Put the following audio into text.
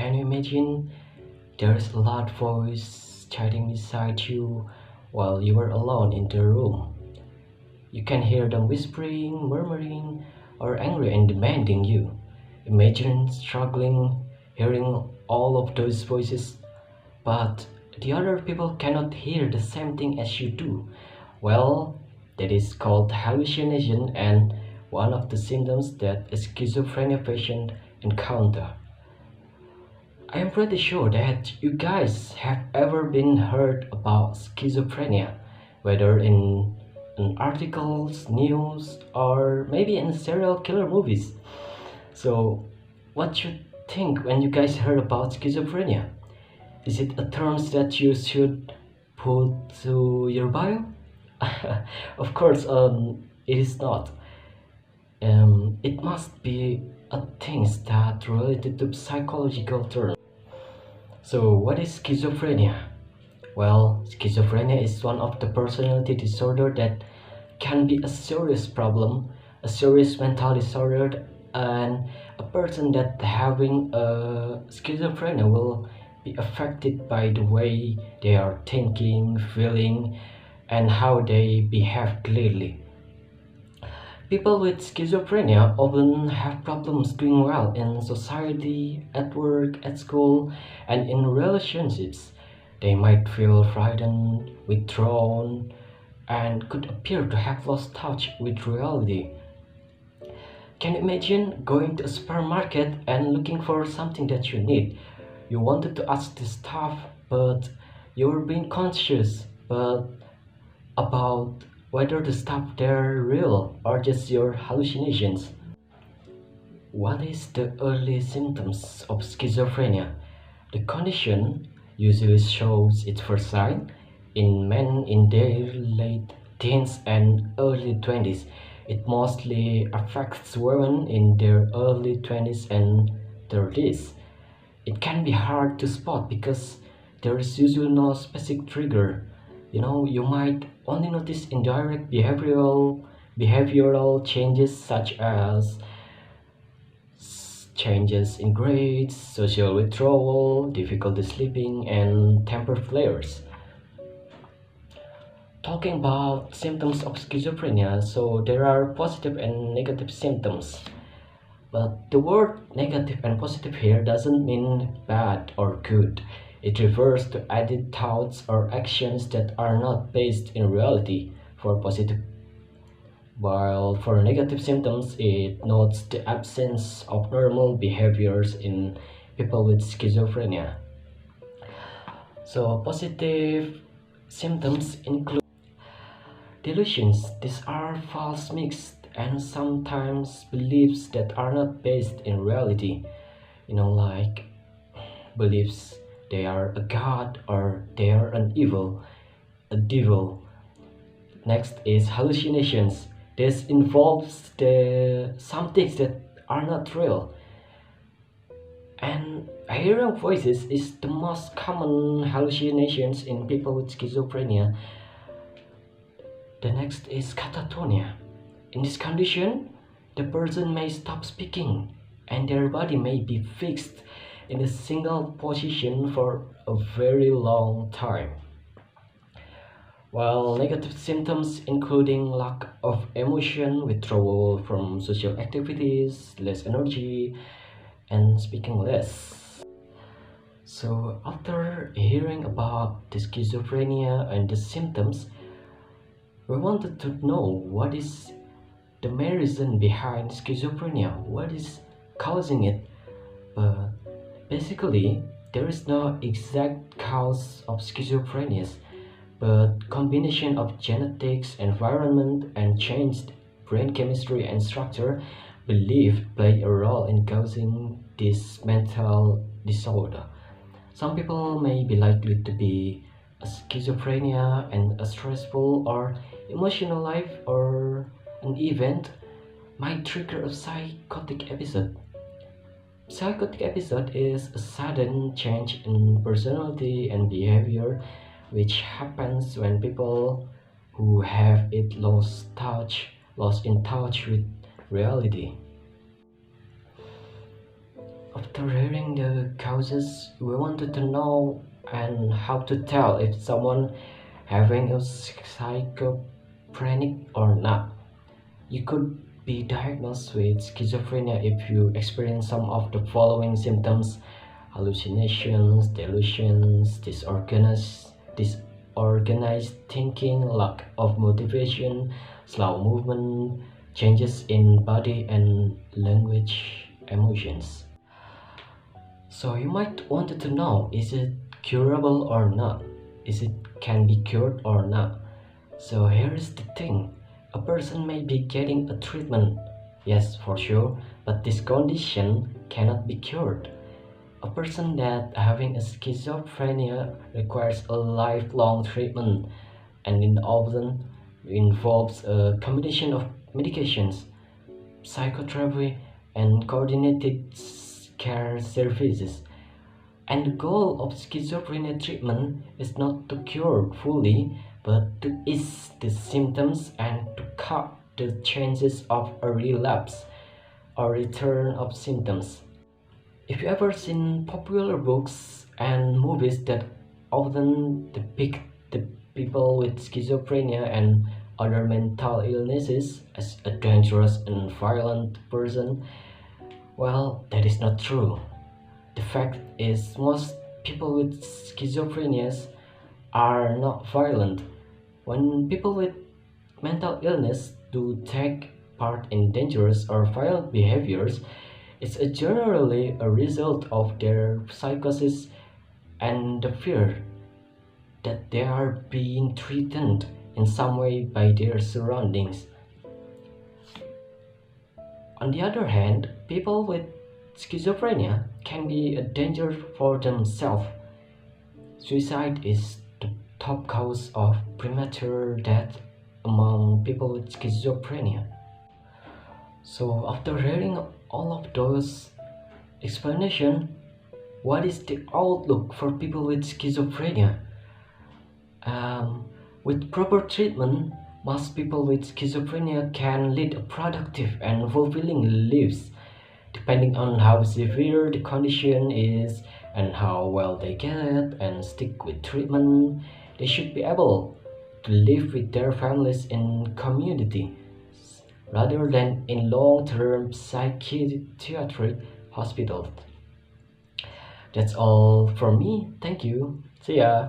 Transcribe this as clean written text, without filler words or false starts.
can you imagine there's a loud voice chatting beside you while you are alone in the room? You can hear them whispering, murmuring, or angry and demanding you. Imagine struggling hearing all of those voices, but the other people cannot hear the same thing as you do. Well, that is called hallucination and one of the symptoms that a schizophrenia patient encounter. I am pretty sure that you guys have ever been heard about schizophrenia, whether in articles, news, or maybe in serial killer movies. So, what you think when you guys heard about schizophrenia? Is it a term that you should put to your bio? Of course, it is not. It must be a thing that related to psychological term. So, what is schizophrenia? Well, schizophrenia is one of the personality disorder that can be a serious problem, a serious mental disorder, and a person that having a schizophrenia will be affected by the way they are thinking, feeling, and how they behave clearly. People with schizophrenia often have problems doing well in society, at work, at school, and in relationships. They might feel frightened, withdrawn, and could appear to have lost touch with reality. Can you imagine going to a supermarket and looking for something that you need? You wanted to ask the staff, but you were being conscious but about whether the stuff there real or just your hallucinations. What is the early symptoms of schizophrenia? The condition usually shows its first sign in men in their late teens and early 20s. It mostly affects women in their early 20s and 30s. It can be hard to spot because there is usually no specific trigger. You might only notice indirect behavioral changes such as changes in grades, social withdrawal, difficulty sleeping, and temper flares. Talking about symptoms of schizophrenia, so there are positive and negative symptoms. But the word negative and positive here doesn't mean bad or good. It refers to added thoughts or actions that are not based in reality for positive. While for negative symptoms, it notes the absence of normal behaviors in people with schizophrenia. So positive symptoms include delusions. These are false mixed and sometimes beliefs that are not based in reality. Like beliefs they are a god or they are an evil, a devil. Next is hallucinations. This involves some things that are not real. And hearing voices is the most common hallucinations in people with schizophrenia. The next is catatonia. In this condition, the person may stop speaking and their body may be fixed in a single position for a very long time. While negative symptoms including lack of emotion, withdrawal from social activities, less energy, and speaking less. So after hearing about the schizophrenia and the symptoms, we wanted to know what is the main reason behind schizophrenia, what is causing it. But basically, there is no exact cause of schizophrenia, but combination of genetics, environment, and changed brain chemistry and structure believed play a role in causing this mental disorder. Some people may be likely to be a schizophrenia and a stressful or emotional life or an event might trigger a psychotic episode. Psychotic episode is a sudden change in personality and behavior which happens when people who have it lost in touch with reality. After hearing the causes, we wanted to know and how to tell if someone having a schizophrenic or not. You could be diagnosed with schizophrenia if you experience some of the following symptoms: hallucinations, delusions, disorganized thinking, lack of motivation, slow movement, changes in body and language, emotions. So you might want to know, is it curable or not? Is it can be cured or not? So here's the thing. A person may be getting a treatment, yes, for sure, but this condition cannot be cured. A person that having a schizophrenia requires a lifelong treatment, and it often involves a combination of medications, psychotherapy, and coordinated care services. And the goal of schizophrenia treatment is not to cure fully, but to ease the symptoms and to cut the chances of a relapse or return of symptoms. If you ever seen popular books and movies that often depict the people with schizophrenia and other mental illnesses as a dangerous and violent person, well, that is not true. The fact is, most people with schizophrenia are not violent. When people with mental illness do take part in dangerous or violent behaviors, it's generally a result of their psychosis and the fear that they are being threatened in some way by their surroundings. On the other hand, people with schizophrenia can be a danger for themselves. Suicide is the top cause of premature death among people with schizophrenia. So after hearing all of those explanations, what is the outlook for people with schizophrenia? With proper treatment, most people with schizophrenia can lead a productive and fulfilling lives. Depending on how severe the condition is and how well they get and stick with treatment, they should be able to live with their families in community rather than in long-term psychiatric hospitals. That's all from me. Thank you. See ya.